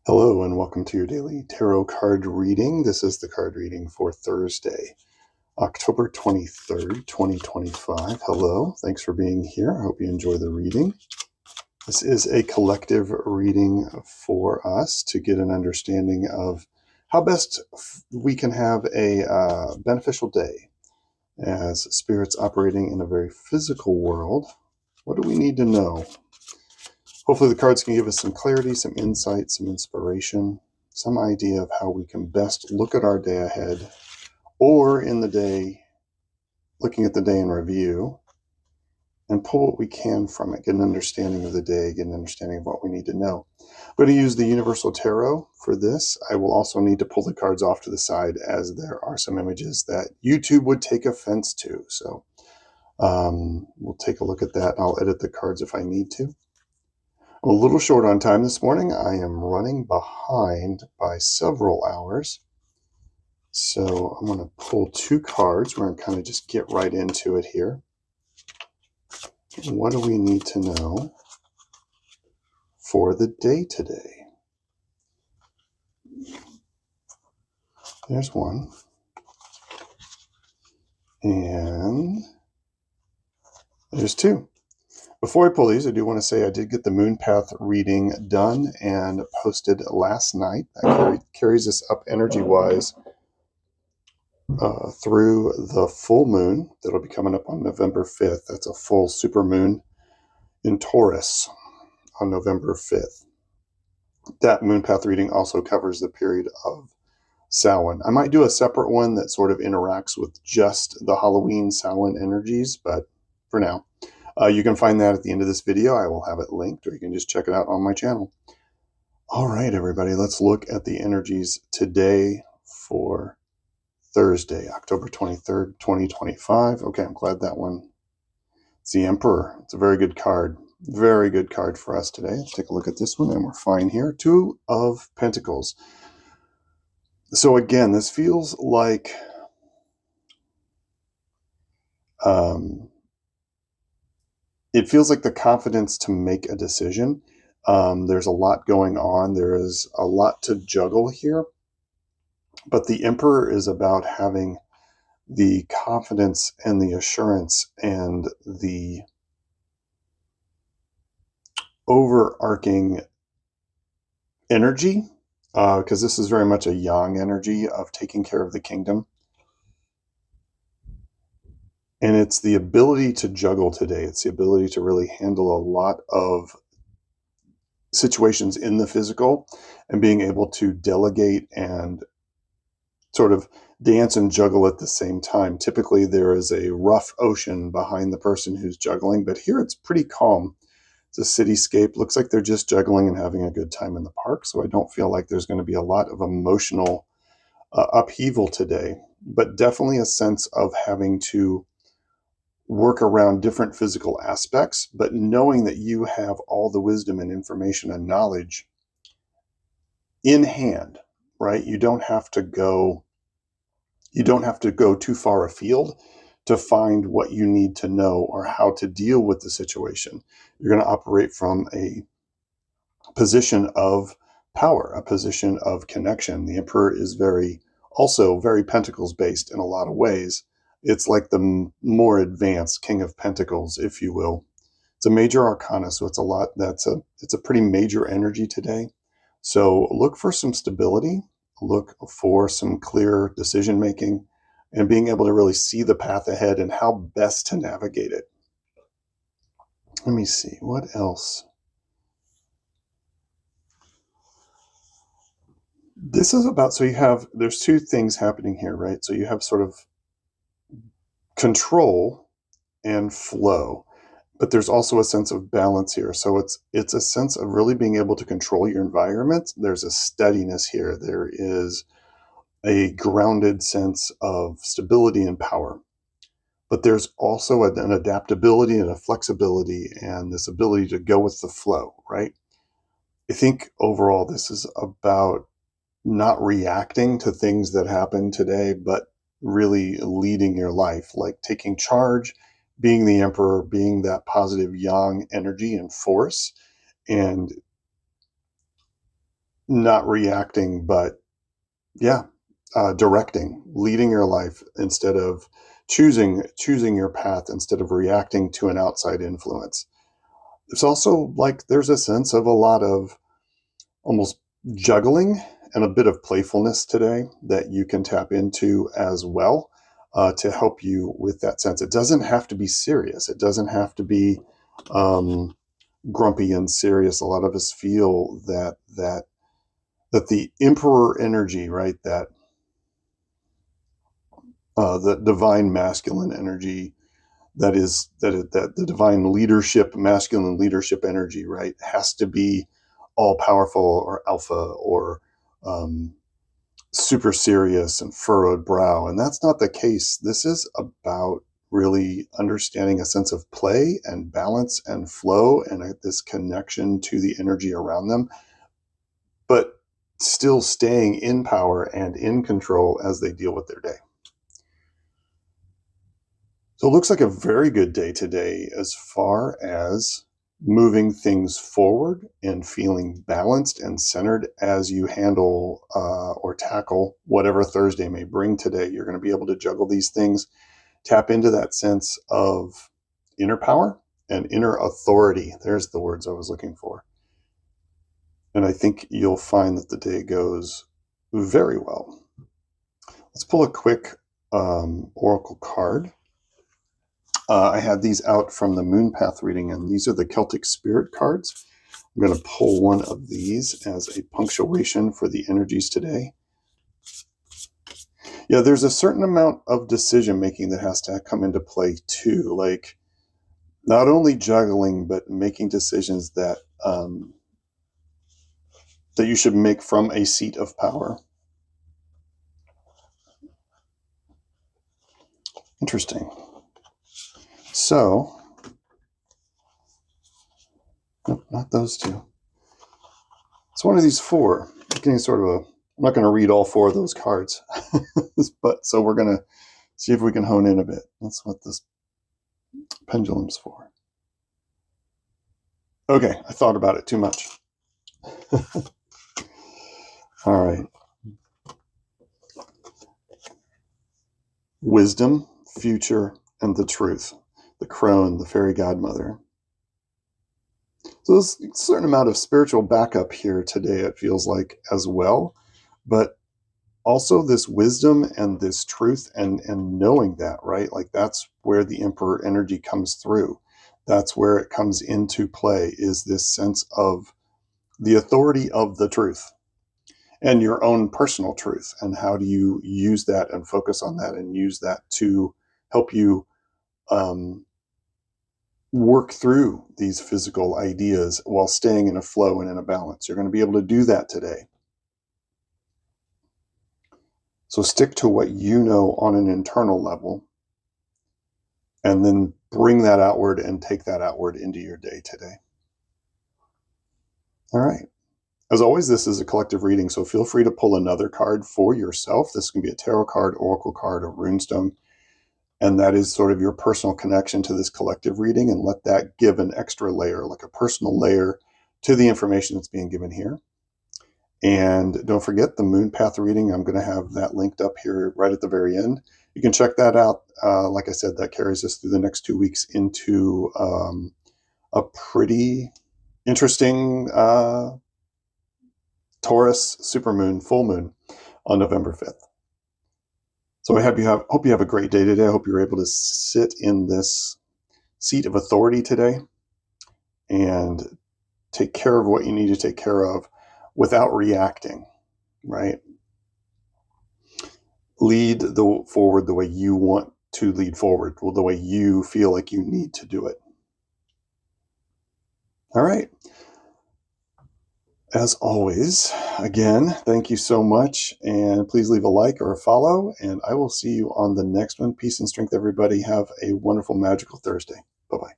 Hello and welcome to your daily tarot card reading. This is the card reading for Thursday, October 23rd, 2025. Hello, thanks for being here. I hope you enjoy the reading. This is a collective reading for us to get an understanding of how best we can have a beneficial day as spirits operating in a very physical world. What do we need to know? Hopefully the cards can give us some clarity, some insight, some inspiration, some idea of how we can best look at our day ahead, or in the day, looking at the day in review, and pull what we can from it, get an understanding of the day, get an understanding of what we need to know. I'm going to use the Universal Tarot for this. I will also need to pull the cards off to the side as there are some images that YouTube would take offense to. So we'll take a look at that. I'll edit the cards if I need to. I'm a little short on time this morning. I am running behind by several hours. So I'm going to pull two cards. We're going to kind of just get right into it here. What do we need to know for the day today? There's one. And there's two. Before I pull these, I do want to say I did get the Moon Path reading done and posted last night. That carries us up energy-wise through the full moon that'll be coming up on November 5th. That's a full super moon in Taurus on November 5th. That Moon Path reading also covers the period of Samhain. I might do a separate one that sort of interacts with just the Halloween Samhain energies, but for now, you can find that at the end of this video. I will have it linked, or you can just check it out on my channel. All right, everybody, let's look at the energies today for Thursday, October 23rd, 2025. Okay, I'm glad that one. It's the Emperor. It's a very good card. Very good card for us today. Let's take a look at this one, and we're fine here. Two of Pentacles. So again, this feels like it feels like the confidence to make a decision. There's a lot going on. There is a lot to juggle here. But the Emperor is about having the confidence and the assurance and the overarching energy, because this is very much a yang energy of taking care of the kingdom. And it's the ability to juggle today. It's the ability to really handle a lot of situations in the physical and being able to delegate and sort of dance and juggle at the same time. Typically, there is a rough ocean behind the person who's juggling, but here it's pretty calm. It's a cityscape. Looks like they're just juggling and having a good time in the park. So I don't feel like there's going to be a lot of emotional upheaval today, but definitely a sense of having to work around different physical aspects, but knowing that you have all the wisdom and information and knowledge in hand, right? You don't have to go too far afield to find what you need to know or how to deal with the situation. You're going to operate from a position of power, a position of connection. The Emperor is also very Pentacles based in a lot of ways. It's like the more advanced King of Pentacles, if you will. It's a major arcana, so it's a pretty major energy today. So look for some stability, look for some clear decision making, and being able to really see the path ahead and how best to navigate it. Let me see, what else? This is about, there's two things happening here, right? So you have sort of control and flow, but there's also a sense of balance here. So it's a sense of really being able to control your environment. There's a steadiness here. There is a grounded sense of stability and power. But there's also an adaptability and a flexibility and this ability to go with the flow, right? I think overall this is about not reacting to things that happen today, but really leading your life, like taking charge, being the Emperor, being that positive yang energy and force, and not reacting, but yeah, directing, leading your life instead of choosing your path instead of reacting to an outside influence. It's also like there's a sense of a lot of almost juggling and a bit of playfulness today that you can tap into as well, to help you with that sense. It doesn't have to be serious. It doesn't have to be um, grumpy and serious. A lot of us feel that the emperor energy, right? That the divine masculine energy, that the divine leadership, masculine leadership energy, right, has to be all powerful or alpha or um, super serious and furrowed brow. And that's not the case. This is about really understanding a sense of play and balance and flow and this connection to the energy around them, but still staying in power and in control as they deal with their day. So it looks like a very good day today as far as moving things forward and feeling balanced and centered as you handle or tackle whatever Thursday may bring today. You're going to be able to juggle these things, tap into that sense of inner power and inner authority. There's the words I was looking for. And I think you'll find that the day goes very well. Let's pull a quick oracle card. I had these out from the Moon Path reading, and these are the Celtic Spirit cards. I'm going to pull one of these as a punctuation for the energies today. Yeah, there's a certain amount of decision making that has to come into play too, like not only juggling, but making decisions that that you should make from a seat of power. Interesting. So, nope, not those two. It's one of these four. I'm getting sort of a. I'm not going to read all four of those cards, but so we're going to see if we can hone in a bit. That's what this pendulum's for. Okay, I thought about it too much. All right. Wisdom, future, and the truth. The crone, the fairy godmother. So there's a certain amount of spiritual backup here today, it feels like, as well. But also this wisdom and this truth and knowing that, right? Like that's where the emperor energy comes through. That's where it comes into play, is this sense of the authority of the truth and your own personal truth. And how do you use that and focus on that and use that to help you work through these physical ideas while staying in a flow and in a balance. You're going to be able to do that today. So stick to what you know on an internal level, and then bring that outward and take that outward into your day today. All right. As always, this is a collective reading, so feel free to pull another card for yourself. This can be a tarot card, oracle card, or runestone. And that is sort of your personal connection to this collective reading, and let that give an extra layer, like a personal layer, to the information that's being given here. And don't forget the Moon Path reading. I'm going to have that linked up here right at the very end. You can check that out. Like I said, that carries us through the next 2 weeks into a pretty interesting Taurus supermoon, full moon on November 5th. So I hope you have a great day today. I hope you're able to sit in this seat of authority today and take care of what you need to take care of without reacting, right? Lead forward the way you want to lead forward, the way you feel like you need to do it. All right. As always, again, thank you so much. And please leave a like or a follow. And I will see you on the next one. Peace and strength, everybody. Have a wonderful, magical Thursday. Bye-bye.